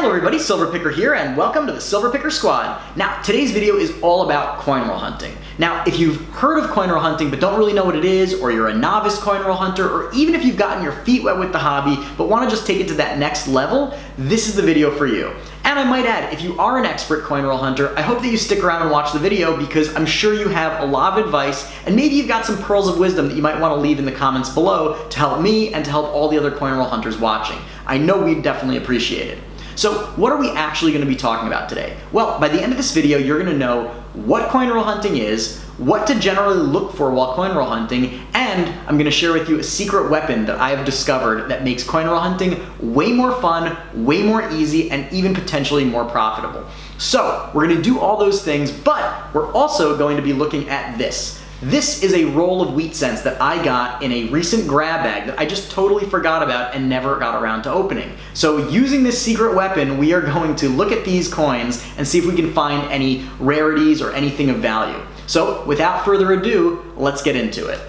Hello everybody, Silver Picker here, and welcome to the Silver Picker Squad. Now, today's video is all about coin roll hunting. Now, if you've heard of coin roll hunting but don't really know what it is, or you're a novice coin roll hunter, or even if you've gotten your feet wet with the hobby but want to just take it to that next level, this is the video for you. And I might add, if you are an expert coin roll hunter, I hope that you stick around and watch the video because I'm sure you have a lot of advice and maybe you've got some pearls of wisdom that you might want to leave in the comments below to help me and to help all the other coin roll hunters watching. I know we'd definitely appreciate it. So what are we actually going to be talking about today? Well, by the end of this video, you're going to know what coin roll hunting is, what to generally look for while coin roll hunting, and I'm going to share with you a secret weapon that I have discovered that makes coin roll hunting way more fun, way more easy, and even potentially more profitable. So we're going to do all those things, but we're also going to be looking at this. This is a roll of wheat cents that I got in a recent grab bag that I just totally forgot about and never got around to opening. So using this secret weapon, we are going to look at these coins and see if we can find any rarities or anything of value. So without further ado, let's get into it.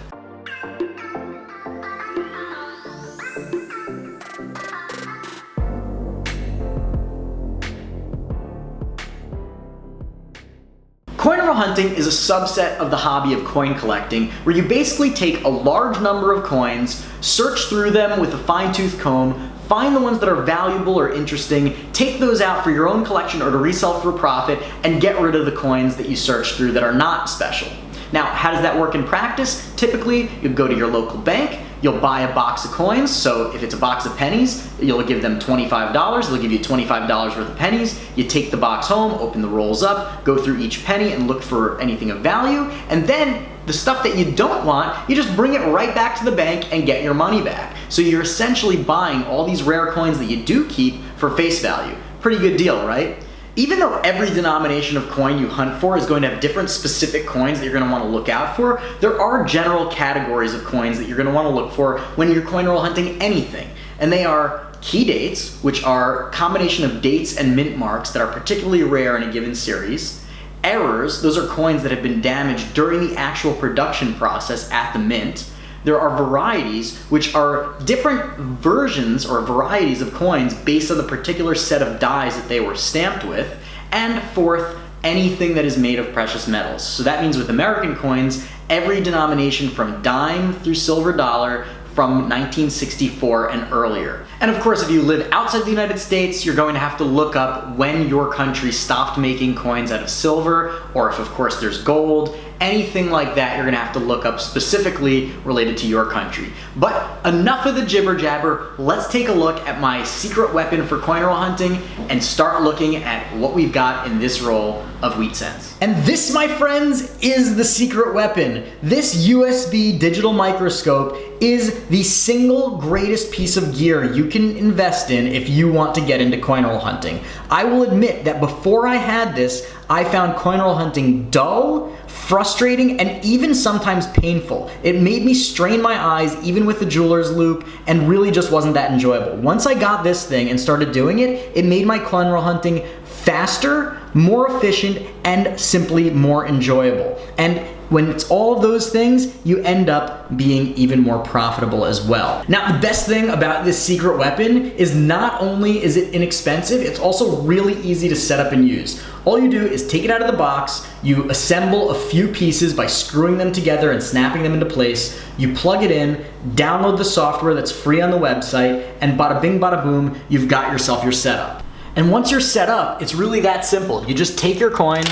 Coin roll hunting is a subset of the hobby of coin collecting, where you basically take a large number of coins, search through them with a fine-tooth comb, find the ones that are valuable or interesting, take those out for your own collection or to resell for a profit, and get rid of the coins that you search through that are not special. Now, how does that work in practice? Typically, you go to your local bank, you'll buy a box of coins. So if it's a box of pennies, you'll give them $25. They'll give you $25 worth of pennies. You take the box home, open the rolls up, go through each penny and look for anything of value. And then the stuff that you don't want, you just bring it right back to the bank and get your money back. So you're essentially buying all these rare coins that you do keep for face value. Pretty good deal, right? Even though every denomination of coin you hunt for is going to have different specific coins that you're going to want to look out for, there are general categories of coins that you're going to want to look for when you're coin roll hunting anything. And they are key dates, which are a combination of dates and mint marks that are particularly rare in a given series. Errors, those are coins that have been damaged during the actual production process at the mint. There are varieties, which are different versions or varieties of coins based on the particular set of dies that they were stamped with. And fourth, anything that is made of precious metals. So that means with American coins, every denomination from dime through silver dollar from 1964 and earlier. And of course, if you live outside the United States, you're going to have to look up when your country stopped making coins out of silver, or if of course there's gold, anything like that you're gonna have to look up specifically related to your country. But enough of the jibber jabber, let's take a look at my secret weapon for coin roll hunting and start looking at what we've got in this roll of wheat cents. And this, my friends, is the secret weapon. This USB digital microscope is the single greatest piece of gear you can invest in if you want to get into coin roll hunting. I will admit that before I had this, I found coin roll hunting dull, frustrating, and even sometimes painful. It made me strain my eyes even with the jeweler's loupe and really just wasn't that enjoyable. Once I got this thing and started doing it, it made my coin roll hunting faster, more efficient, and simply more enjoyable. And when it's all of those things, you end up being even more profitable as well. Now, the best thing about this secret weapon is not only is it inexpensive, it's also really easy to set up and use. All you do is take it out of the box, you assemble a few pieces by screwing them together and snapping them into place, you plug it in, download the software that's free on the website, and bada bing bada boom, you've got yourself your setup. And once you're set up, it's really that simple. You just take your coins,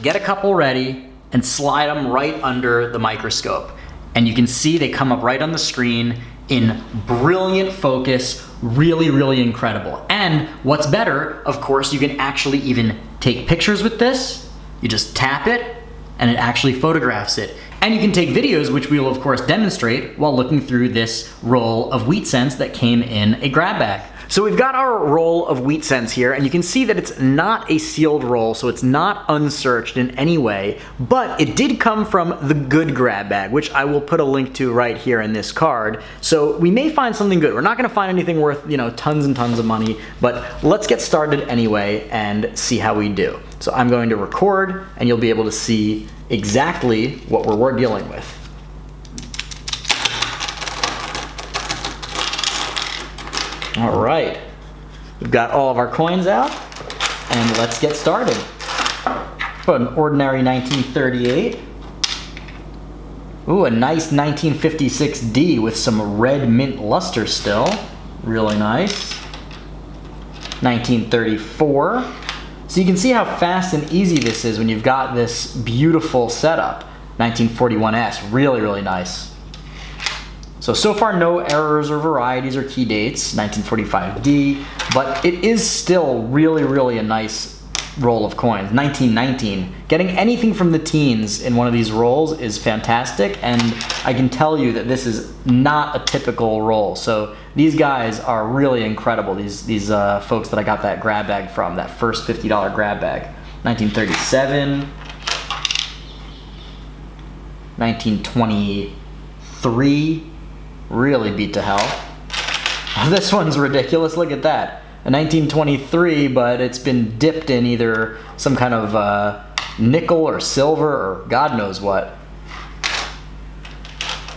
get a couple ready, and slide them right under the microscope. And you can see they come up right on the screen in brilliant focus, really, really incredible. And what's better, of course, you can actually even take pictures with this. You just tap it, and it actually photographs it. And you can take videos, which we will of course demonstrate while looking through this roll of wheat cents that came in a grab bag. So we've got our roll of wheat cents here, and you can see that it's not a sealed roll, so it's not unsearched in any way, but it did come from the good grab bag, which I will put a link to right here in this card. So we may find something good. We're not gonna find anything worth, tons and tons of money, but let's get started anyway and see how we do. So I'm going to record, and you'll be able to see exactly what we're dealing with. All right, We've got all of our coins out, and let's get started. Put an ordinary 1938. Ooh, a nice 1956D with some red mint luster still. Really nice. 1934. So you can see how fast and easy this is when you've got this beautiful setup. 1941S, really, really nice. So far no errors or varieties or key dates. 1945D, but it is still really, really a nice roll of coins. 1919. Getting anything from the teens in one of these rolls is fantastic, and I can tell you that this is not a typical roll. So these guys are really incredible, these folks that I got that grab bag from, that first $50 grab bag. 1937, 1923, really beat to hell. This one's ridiculous, look at that. A 1923, but it's been dipped in either some kind of nickel or silver or God knows what.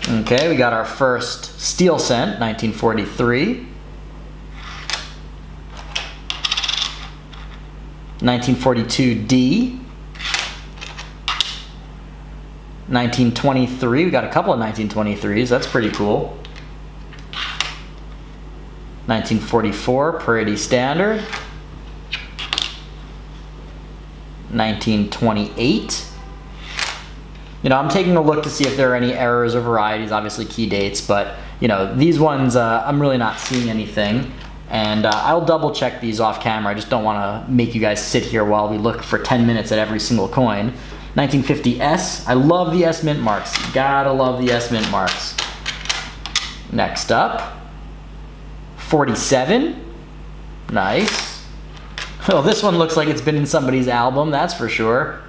Okay, we got our first steel cent, 1943. 1942D. 1923, we got a couple of 1923s, that's pretty cool. 1944, pretty standard. 1928. You know, I'm taking a look to see if there are any errors or varieties, obviously key dates, but you know, these ones, I'm really not seeing anything. And I'll double check these off camera. I just don't want to make you guys sit here while we look for 10 minutes at every single coin. 1950S, I love the S mint marks. Gotta love the S mint marks. Next up, 47, nice. Well, this one looks like it's been in somebody's album, that's for sure.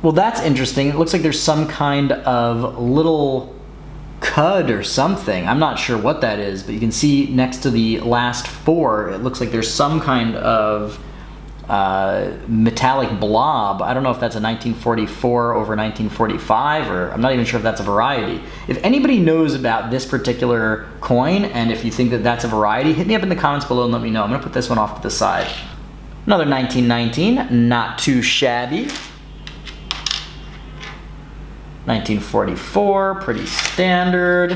Well, that's interesting. It looks like there's some kind of little cud or something. I'm not sure what that is, but you can see next to the last four, it looks like there's some kind of metallic blob. I don't know if that's a 1944 over 1945, or I'm not even sure if that's a variety. If anybody knows about this particular coin, and if you think that that's a variety, hit me up in the comments below and let me know. I'm gonna put this one off to the side. Another 1919, not too shabby. 1944, pretty standard.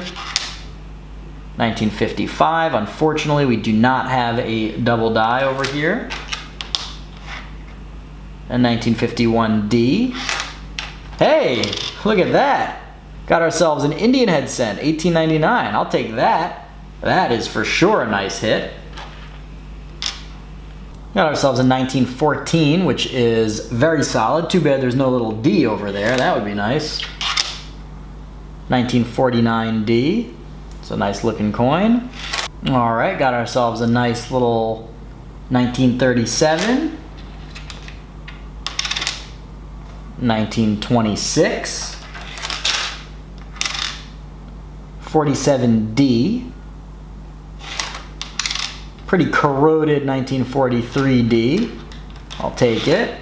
1955, unfortunately we do not have a double die over here. And 1951D. Hey, look at that. Got ourselves an Indian head cent, 1899. I'll take that. That is for sure a nice hit. Got ourselves a 1914, which is very solid. Too bad there's no little D over there. That would be nice. 1949D. It's a nice looking coin. All right, got ourselves a nice little 1937. 1926, 47D, pretty corroded 1943D, I'll take it,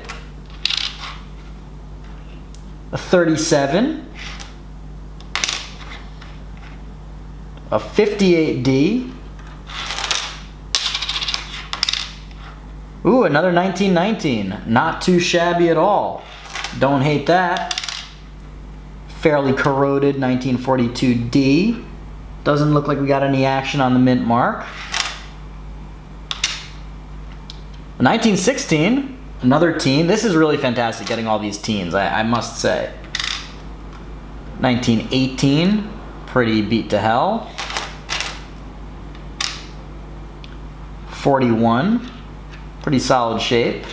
a 37, a 58D, ooh, another 1919, not too shabby at all. Don't hate that. Fairly corroded 1942D. Doesn't look like we got any action on the mint mark. 1916, another teen. This is really fantastic getting all these teens, I must say. 1918, pretty beat to hell. 41, pretty solid shape.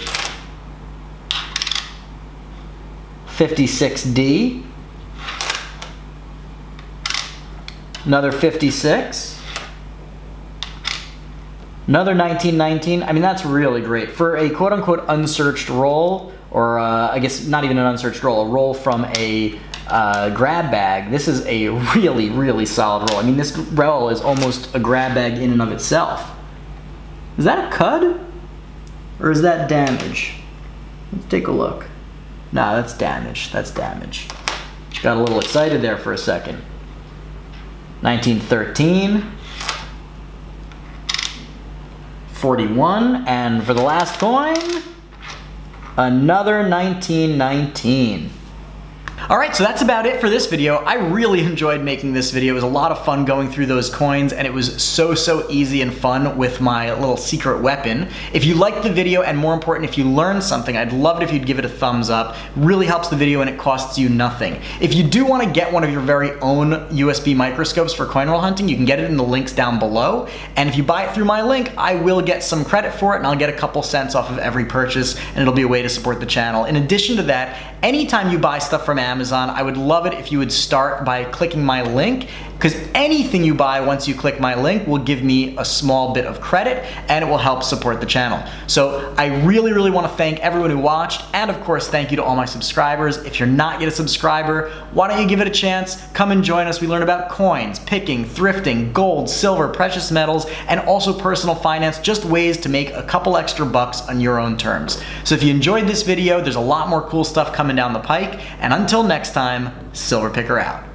56D, another 56, another 1919. I mean, that's really great. For a quote-unquote unsearched roll, or I guess not even an unsearched roll, a roll from a grab bag, this is a really, really solid roll. I mean, this roll is almost a grab bag in and of itself. Is that a cud? Or is that damage? Let's take a look. Nah, that's damage. That's damage. Got a little excited there for a second. 1913. 41, and for the last coin, another 1919. Alright, so that's about it for this video. I really enjoyed making this video. It was a lot of fun going through those coins, and it was so easy and fun with my little secret weapon. If you liked the video, and more important, if you learned something, I'd love it if you'd give it a thumbs up. It really helps the video and it costs you nothing. If you do want to get one of your very own USB microscopes for coin roll hunting, you can get it in the links down below. And if you buy it through my link, I will get some credit for it, and I'll get a couple cents off of every purchase, and it'll be a way to support the channel. In addition to that, anytime you buy stuff from Amazon, I would love it if you would start by clicking my link, because anything you buy once you click my link will give me a small bit of credit, and it will help support the channel. So I really want to thank everyone who watched, and of course thank you to all my subscribers. If you're not yet a subscriber, why don't you give it a chance? Come and join us. We learn about coins, picking, thrifting, gold, silver, precious metals, and also personal finance, just ways to make a couple extra bucks on your own terms. So if you enjoyed this video, there's a lot more cool stuff coming down the pike, and until next time, Silver Picker out.